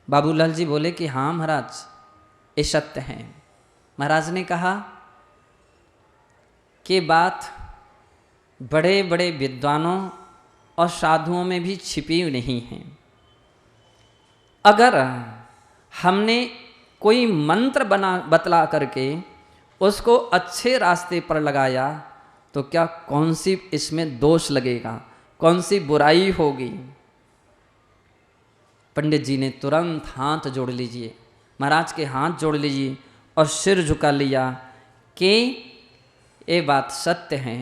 बाबूलाल जी बोले कि हाँ महाराज ये सत्य है। महाराज ने कहा कि बात बड़े बड़े विद्वानों और साधुओं में भी छिपी नहीं है। अगर हमने कोई मंत्र बतला करके उसको अच्छे रास्ते पर लगाया तो क्या कौन सी इसमें दोष लगेगा, कौन सी बुराई होगी। पंडित जी ने तुरंत हाथ जोड़ लीजिए, महाराज के हाथ जोड़ लीजिए और सिर झुका लिया कि ये बात सत्य है।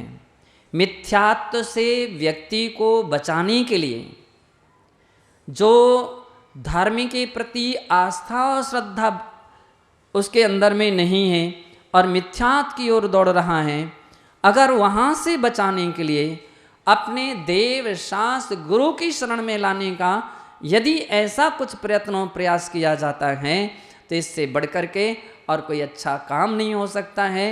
मिथ्यात्व से व्यक्ति को बचाने के लिए जो धर्म के प्रति आस्था और श्रद्धा उसके अंदर में नहीं है और मिथ्यात्व की ओर दौड़ रहा है, अगर वहाँ से बचाने के लिए अपने देव शास्त्र गुरु की शरण में लाने का यदि ऐसा कुछ प्रयत्न प्रयास किया जाता है तो इससे बढ़कर के और कोई अच्छा काम नहीं हो सकता है।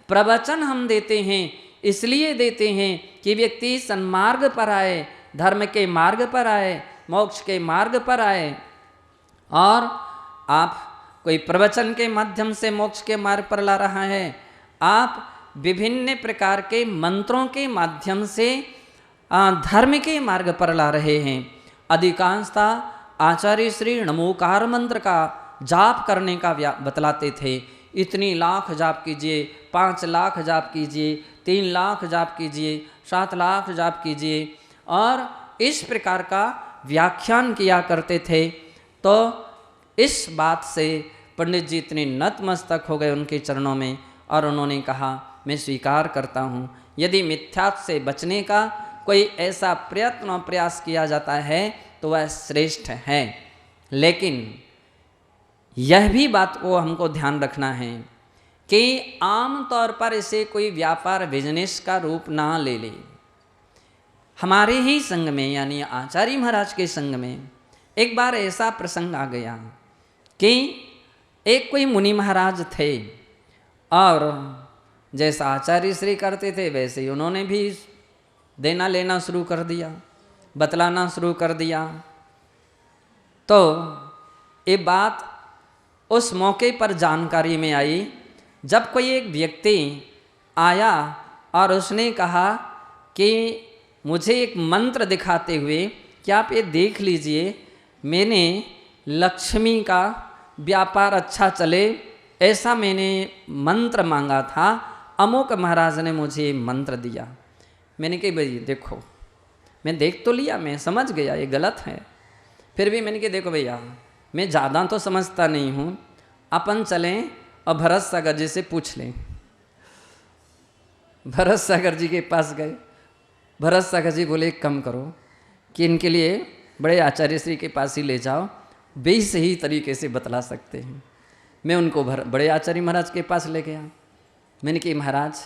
प्रवचन हम देते हैं इसलिए देते हैं कि व्यक्ति सन्मार्ग पर आए, धर्म के मार्ग पर आए, मोक्ष के मार्ग पर आए। और आप कोई प्रवचन के माध्यम से मोक्ष के मार्ग पर ला रहा है, आप विभिन्न प्रकार के मंत्रों के माध्यम से धर्म के मार्ग पर ला रहे हैं। अधिकांशता आचार्य श्री नमोकार मंत्र का जाप करने का बतलाते थे। इतनी लाख जाप कीजिए, 5 लाख जाप कीजिए, 3 लाख जाप कीजिए, 7 लाख जाप कीजिए, और इस प्रकार का व्याख्यान किया करते थे। तो इस बात से पंडित जी इतने नतमस्तक हो गए उनके चरणों में और उन्होंने कहा मैं स्वीकार करता हूँ, यदि मिथ्यात्व से बचने का कोई ऐसा प्रयत्न और प्रयास किया जाता है तो वह श्रेष्ठ है। लेकिन यह भी बात को हमको ध्यान रखना है कि आम तौर पर इसे कोई व्यापार बिजनेस का रूप ना ले ले। हमारे ही संग में यानी आचार्य महाराज के संग में एक बार ऐसा प्रसंग आ गया कि एक कोई मुनि महाराज थे और जैसा आचार्य श्री करते थे वैसे ही उन्होंने भी देना लेना शुरू कर दिया, बतलाना शुरू कर दिया। तो ये बात उस मौके पर जानकारी में आई जब कोई एक व्यक्ति आया और उसने कहा कि मुझे एक मंत्र दिखाते हुए कि आप ये देख लीजिए, मैंने लक्ष्मी का व्यापार अच्छा चले ऐसा मैंने मंत्र मांगा था, अमुक महाराज ने मुझे मंत्र दिया। मैंने कहा भाई देखो, मैं देख तो लिया, मैं समझ गया ये गलत है, फिर भी मैंने कहा देखो भैया मैं ज़्यादा तो समझता नहीं हूँ, अपन चलें और भरत सागर जी से पूछ लें। भरत सागर जी के पास गए। भरत सागर जी बोले एक कम करो कि इनके लिए बड़े आचार्य श्री के पास ही ले जाओ, वे सही तरीके से बतला सकते हैं। मैं उनको बड़े आचार्य महाराज के पास ले गया। मैंने कहा महाराज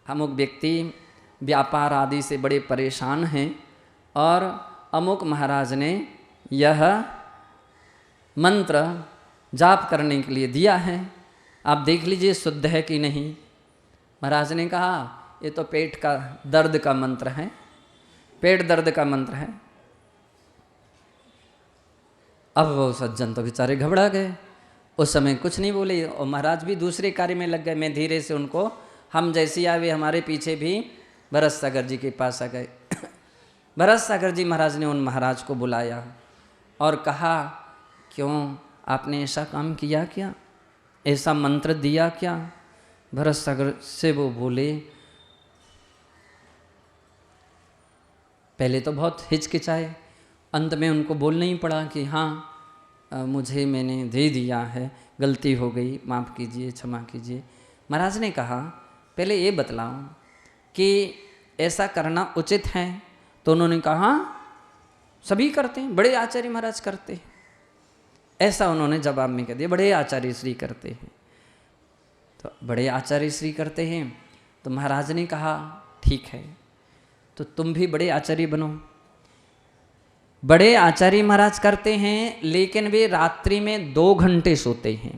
अमुक व्यक्ति व्यापार आदि से बड़े परेशान हैं और अमुक महाराज ने यह मंत्र जाप करने के लिए दिया है, आप देख लीजिए शुद्ध है कि नहीं। महाराज ने कहा ये तो पेट का दर्द का मंत्र है, पेट दर्द का मंत्र है। अब वो सज्जन तो बेचारे घबरा गए, उस समय कुछ नहीं बोले और महाराज भी दूसरे कार्य में लग गए। मैं धीरे से उनको, हम जैसे आए हमारे पीछे भी भरत सागर जी के पास आ गए। भरत सागर जी महाराज ने उन महाराज को बुलाया और कहा क्यों आपने ऐसा काम किया क्या, ऐसा मंत्र दिया क्या। भरत सागर से वो बोले, पहले तो बहुत हिचकिचाए, अंत में उनको बोलना ही पड़ा कि हाँ मुझे मैंने दे दिया है, गलती हो गई, माफ़ कीजिए, क्षमा कीजिए। महाराज ने कहा पहले ये बतलाओ कि ऐसा करना उचित है। तो उन्होंने कहा हाँ सभी करते हैं, बड़े आचार्य महाराज करते हैं। ऐसा उन्होंने जवाब में कह दिया, बड़े आचार्य श्री करते हैं। तो बड़े आचार्य श्री करते हैं तो महाराज ने कहा ठीक है, तो तुम भी बड़े आचार्य बनो। बड़े आचार्य महाराज करते हैं लेकिन वे रात्रि में 2 घंटे सोते हैं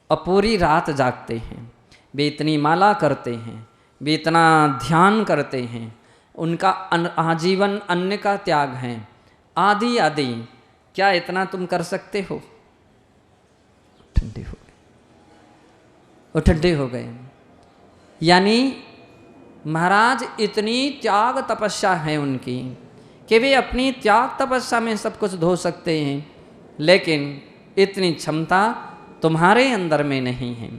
और पूरी रात जागते हैं। वे इतनी माला करते हैं, वे इतना ध्यान करते हैं, उनका आजीवन अन्न का त्याग है, आदि आदि क्या इतना तुम कर सकते हो? ठंडे हो गए, वो ठंडे हो गए। यानी महाराज इतनी त्याग तपस्या है उनकी कि वे अपनी त्याग तपस्या में सब कुछ धो सकते हैं, लेकिन इतनी क्षमता तुम्हारे अंदर में नहीं है।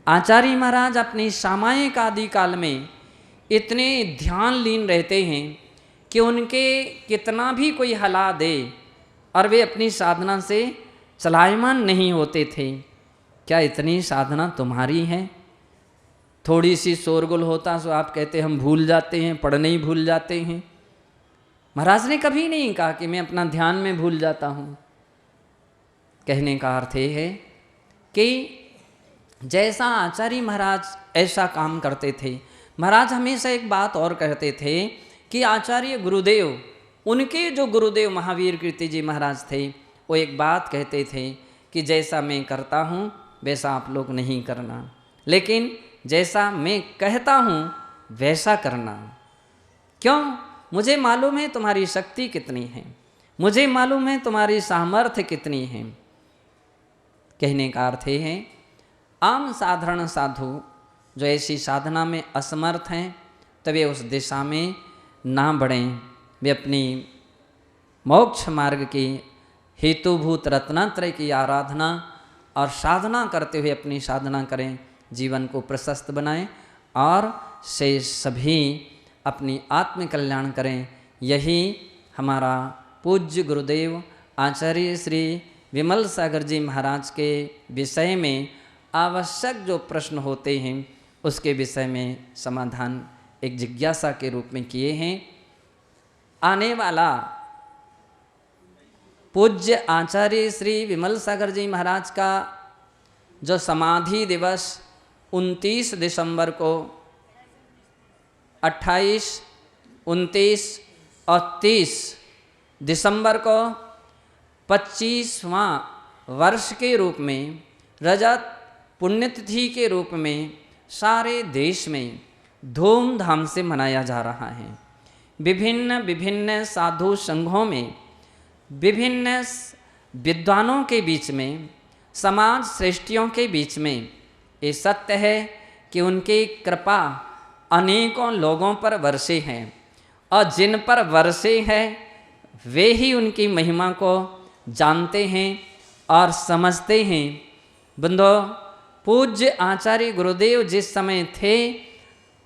आचार्य महाराज अपनी सामायिक आदि काल में इतने ध्यान लीन रहते हैं कि उनके कितना भी कोई हला दे और वे अपनी साधना से चलायमान नहीं होते थे। क्या इतनी साधना तुम्हारी है? थोड़ी सी शोरगुल होता सो आप कहते हम भूल जाते हैं, पढ़ने ही भूल जाते हैं। महाराज ने कभी नहीं कहा कि मैं अपना ध्यान में भूल जाता हूँ। कहने का अर्थ ये है कि जैसा आचार्य महाराज ऐसा काम करते थे। महाराज हमेशा एक बात और कहते थे कि आचार्य गुरुदेव, उनके जो गुरुदेव महावीर कीर्ति जी महाराज थे, वो एक बात कहते थे कि जैसा मैं करता हूँ वैसा आप लोग नहीं करना, लेकिन जैसा मैं कहता हूँ वैसा करना। क्यों? मुझे मालूम है तुम्हारी शक्ति कितनी है, मुझे मालूम है तुम्हारी सामर्थ्य कितनी है। कहने का अर्थ है आम साधारण साधु जो ऐसी साधना में असमर्थ हैं तो वे उस दिशा में ना बढ़ें, वे अपनी मोक्ष मार्ग की हेतुभूत रत्नात्रय की आराधना और साधना करते हुए अपनी साधना करें, जीवन को प्रशस्त बनाएं और से सभी अपनी आत्म कल्याण करें। यही हमारा पूज्य गुरुदेव आचार्य श्री विमल सागर जी महाराज के विषय में आवश्यक जो प्रश्न होते हैं उसके विषय में समाधान एक जिज्ञासा के रूप में किए हैं। आने वाला पूज्य आचार्य श्री विमल सागर जी महाराज का जो समाधि दिवस 29 दिसंबर को 28, 29 और 30 दिसंबर को 25वां वर्ष के रूप में, रजत पुण्यतिथि के रूप में सारे देश में धूमधाम से मनाया जा रहा है। विभिन्न विभिन्न साधु संघों में, विभिन्न विद्वानों के बीच में, समाज श्रेष्ठियों के बीच में ये सत्य है कि उनकी कृपा अनेकों लोगों पर बरसे हैं और जिन पर बरसे है वे ही उनकी महिमा को जानते हैं और समझते हैं। बंधो, पूज्य आचार्य गुरुदेव जिस समय थे,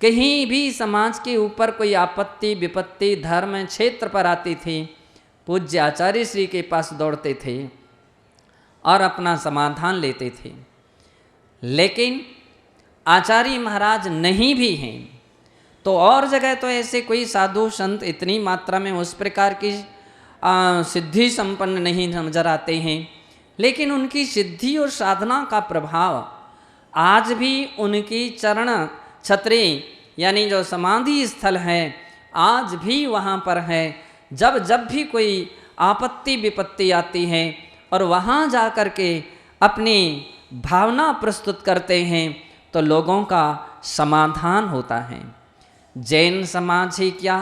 कहीं भी समाज के ऊपर कोई आपत्ति विपत्ति धर्म क्षेत्र पर आती थी, पूज्य आचार्य श्री के पास दौड़ते थे और अपना समाधान लेते थे। लेकिन आचार्य महाराज नहीं भी हैं तो और जगह तो ऐसे कोई साधु संत इतनी मात्रा में उस प्रकार की सिद्धि संपन्न नहीं नजर आते हैं, लेकिन उनकी सिद्धि और साधना का प्रभाव आज भी उनकी चरण छत्री यानी जो समाधि स्थल है आज भी वहाँ पर है। जब जब भी कोई आपत्ति विपत्ति आती है और वहाँ जा कर के अपनी भावना प्रस्तुत करते हैं तो लोगों का समाधान होता है। जैन समाज ही क्या,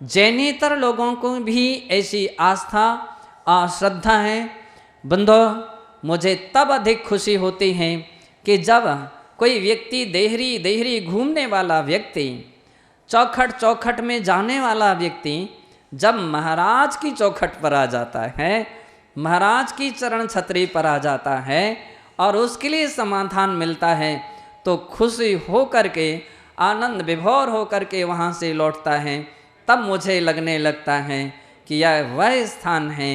जैनेतर लोगों को भी ऐसी आस्था और श्रद्धा है। बंधो, मुझे तब अधिक खुशी होती है कि जब कोई व्यक्ति देहरी देहरी घूमने वाला व्यक्ति, चौखट चौखट में जाने वाला व्यक्ति जब महाराज की चौखट पर आ जाता है, महाराज की चरण छतरी पर आ जाता है और उसके लिए समाधान मिलता है तो खुशी हो करके, आनंद विभोर हो करके वहाँ से लौटता है। तब मुझे लगने लगता है कि यह वह स्थान है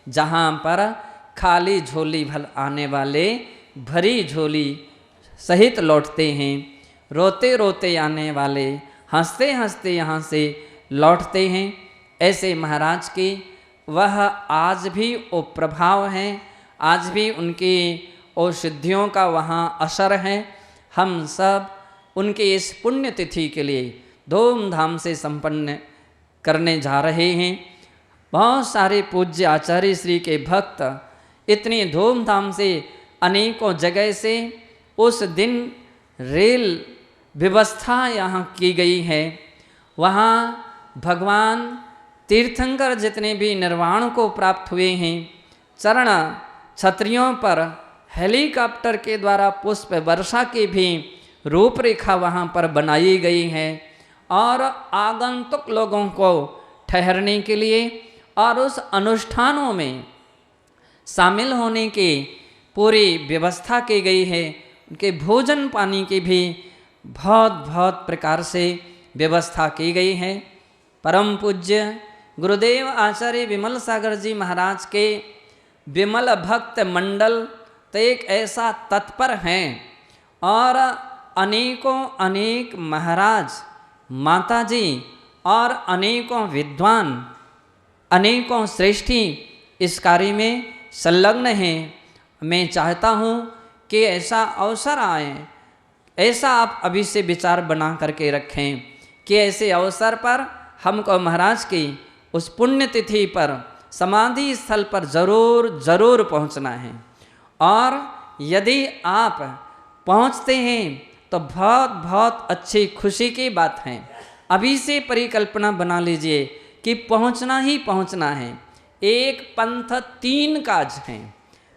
जहाँ पर खाली झोली भर आने वाले भरी झोली सहित लौटते हैं, रोते रोते आने वाले हंसते हंसते यहाँ से लौटते हैं। ऐसे महाराज के वह आज भी वो प्रभाव है, आज भी उनकी वो सिद्धियों का वहाँ असर है। हम सब उनके इस पुण्यतिथि के लिए धूमधाम से संपन्न करने जा रहे हैं। बहुत सारे पूज्य आचार्य श्री के भक्त इतनी धूमधाम से अनेकों जगह से उस दिन रेल व्यवस्था यहाँ की गई है। वहाँ भगवान तीर्थंकर जितने भी निर्वाण को प्राप्त हुए हैं, चरण छत्रियों पर हेलीकॉप्टर के द्वारा पुष्प वर्षा की भी रूपरेखा वहाँ पर बनाई गई है और आगंतुक लोगों को ठहरने के लिए और उस अनुष्ठानों में शामिल होने की पूरी व्यवस्था की गई है। उनके भोजन पानी की भी बहुत बहुत प्रकार से व्यवस्था की गई है। परम पूज्य गुरुदेव आचार्य विमल सागर जी महाराज के विमल भक्त मंडल तो एक ऐसा तत्पर हैं और अनेकों अनेक महाराज माता जी और अनेकों विद्वान अनेकों श्रेष्ठी इस कार्य में संलग्न हैं। मैं चाहता हूँ कि ऐसा अवसर आए, ऐसा आप अभी से विचार बना करके रखें कि ऐसे अवसर पर हमको महाराज की उस पुण्यतिथि पर समाधि स्थल पर ज़रूर ज़रूर पहुँचना है। और यदि आप पहुँचते हैं तो बहुत बहुत अच्छी खुशी की बात है। अभी से परिकल्पना बना लीजिए कि पहुँचना ही पहुँचना है। एक पंथ 3 काज हैं।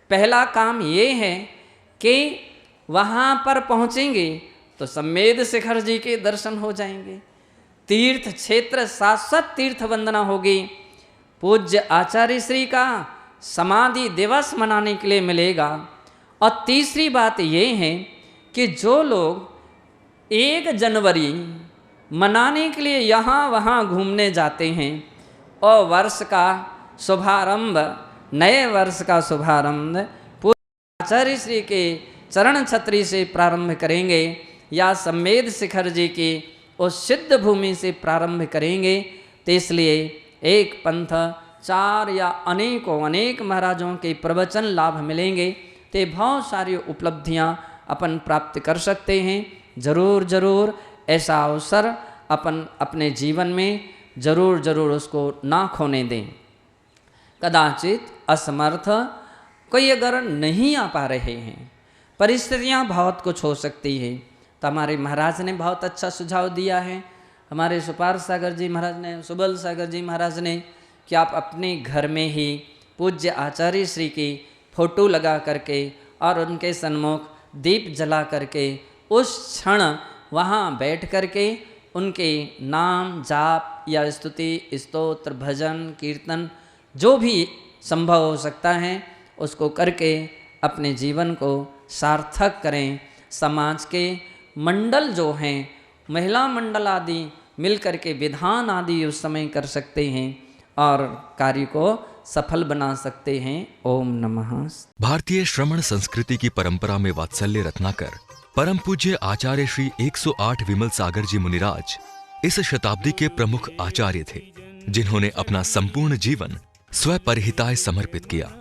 पहला काम ये है कि वहाँ पर पहुँचेंगे तो सम्मेद शिखर जी के दर्शन हो जाएंगे, तीर्थ क्षेत्र शाश्वत तीर्थ वंदना होगी, पूज्य आचार्य श्री का समाधि दिवस मनाने के लिए मिलेगा। और तीसरी बात ये है कि जो लोग 1 जनवरी मनाने के लिए यहाँ वहाँ घूमने जाते हैं और वर्ष का शुभारंभ, नए वर्ष का शुभारंभ पूज्य आचार्य श्री के चरण छत्री से प्रारंभ करेंगे या सम्मेद शिखर जी की उस सिद्ध भूमि से प्रारंभ करेंगे। तो इसलिए एक पंथ 4 या अनेक महाराजों के प्रवचन लाभ मिलेंगे तो बहुत सारी उपलब्धियां अपन प्राप्त कर सकते हैं। जरूर जरूर ऐसा अवसर अपन अपने जीवन में जरूर जरूर उसको ना खोने दें। कदाचित असमर्थ कोई अगर नहीं आ पा रहे हैं, परिस्थितियां बहुत कुछ हो सकती है, तो हमारे महाराज ने बहुत अच्छा सुझाव दिया है। हमारे सुपार सागर जी महाराज ने, सुबल सागर जी महाराज ने, कि आप अपने घर में ही पूज्य आचार्य श्री की फोटो लगा करके और उनके सन्मुख दीप जला करके उस क्षण वहाँ बैठ करके उनके नाम जाप या स्तुति स्तोत्र भजन कीर्तन जो भी संभव हो सकता है उसको करके अपने जीवन को सार्थक करें। समाज के मंडल जो हैं, महिला मंडल आदि मिल करके विधान आदि उस समय कर सकते हैं और कार्य को सफल बना सकते हैं। ओम नमः। भारतीय श्रमण संस्कृति की परंपरा में वात्सल्य रत्नाकर परम पूज्य आचार्य श्री 108 विमल सागर जी मुनिराज इस शताब्दी के प्रमुख आचार्य थे, जिन्होंने अपना संपूर्ण जीवन स्वपरिहिताय समर्पित किया।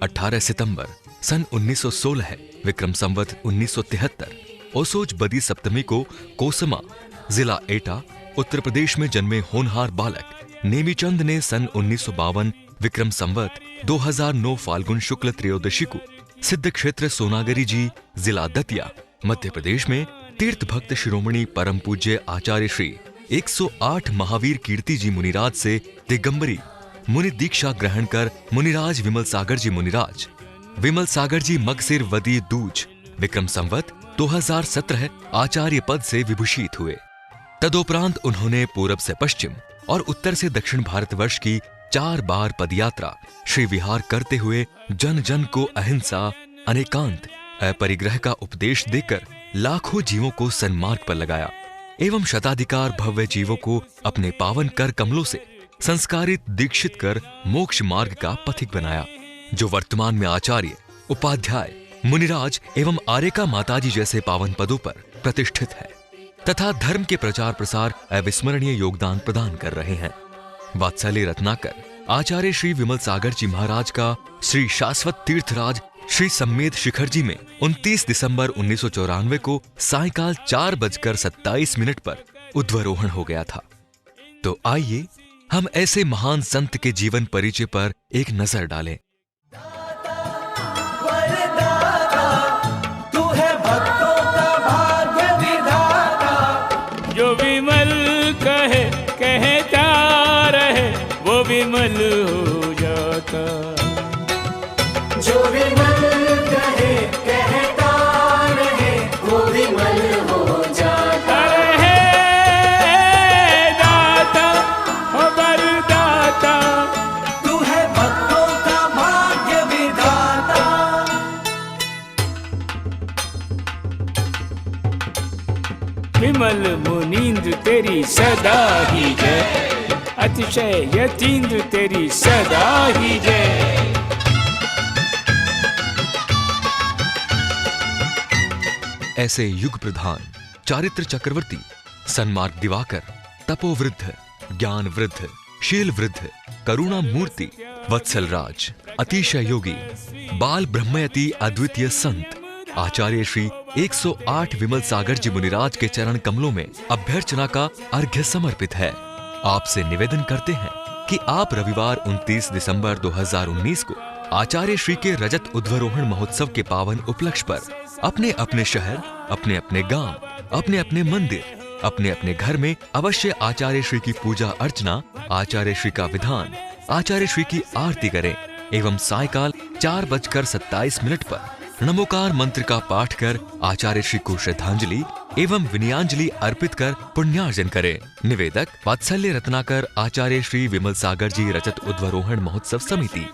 18 सितंबर सन 1916 है, विक्रम संवत 1973 ओसोज बदी सप्तमी को कोसमा जिला एटा उत्तर प्रदेश में जन्मे होनहार बालक नेमीचंद ने सन 1952 विक्रम संवत 2009 फाल्गुन शुक्ल त्रयोदशी को सिद्ध क्षेत्र सोनागरी जी जिला दतिया मध्य प्रदेश में तीर्थ भक्त शिरोमणि परम पूज्य आचार्य श्री 108 महावीर कीर्ति जी मुनिराज से दिगंबरी मुनि दीक्षा ग्रहण कर मुनिराज विमल सागर जी मुनिराज विमल सागर जी मगसिर वदी दूज विक्रम संवत 2017 आचार्य पद से विभूषित हुए। तदोपरांत उन्होंने पूरब से पश्चिम और उत्तर से दक्षिण भारतवर्ष की 4 बार पदयात्रा श्री विहार करते हुए जन जन को अहिंसा अनेकांत अपरिग्रह का उपदेश देकर लाखों जीवों को सन्मार्ग पर लगाया एवं शताधिकार भव्य जीवों को अपने पावन कर कमलों से संस्कारित दीक्षित कर मोक्ष मार्ग का पथिक बनाया, जो वर्तमान में आचार्य उपाध्याय मुनिराज एवं आर्यका माताजी जैसे पावन पदों पर प्रतिष्ठित है तथा धर्म के प्रचार प्रसार अविस्मरणीय योगदान प्रदान कर रहे हैं। वात्सल्य रत्नाकर आचार्य श्री विमल सागर जी महाराज का श्री शाश्वत तीर्थराज श्री सम्मेद शिखर जी में 29 दिसंबर 1994 को सायकाल 4:27 पर उध्वरोहण हो गया था। तो आइए हम ऐसे महान संत के जीवन परिचय पर एक नजर डालें। तू है भक्तों का भाग्य विधाता, जो विमल कहे कहता रहे वो विमल हो जाता। जो विमल कहे कहता रहे वो विमल हो जाता। अरे हे दाता हो वरदाता, तू है भक्तों का भाग्य विधाता। विमल मुनींद्र तेरी सदा ही जय, अतिशय यतीन्द्र तेरी सदा ही जय। ऐसे युग प्रधान, चारित्र चक्रवर्ती, सन्मार्ग दिवाकर, तपोवृद्ध, ज्ञान वृद्ध, शील वृद्ध, करुणा मूर्ति, वत्सल राज, अतिशय योगी, बाल ब्रह्मयति अद्वितीय संत आचार्य श्री 108 विमल सागर जी मुनिराज के चरण कमलों में अभ्यर्चना का अर्घ्य समर्पित है। आपसे निवेदन करते हैं कि आप रविवार 29 दिसंबर 2019 को आचार्य श्री के रजत उध्वरोहण महोत्सव के पावन उपलक्ष्य पर अपने अपने शहर, अपने अपने गांव, अपने अपने मंदिर, अपने अपने घर में अवश्य आचार्य श्री की पूजा अर्चना, आचार्य श्री का विधान, आचार्य श्री की आरती करें एवं सायकाल 4:27 पर नमोकार मंत्र का पाठ कर आचार्य श्री को श्रद्धांजलि एवं विनयांजलि अर्पित कर पुण्यार्जन करें। निवेदक वात्सल्य रत्नाकर, आचार्य श्री विमल सागर जी रजत उध्वरोहण महोत्सव समिति।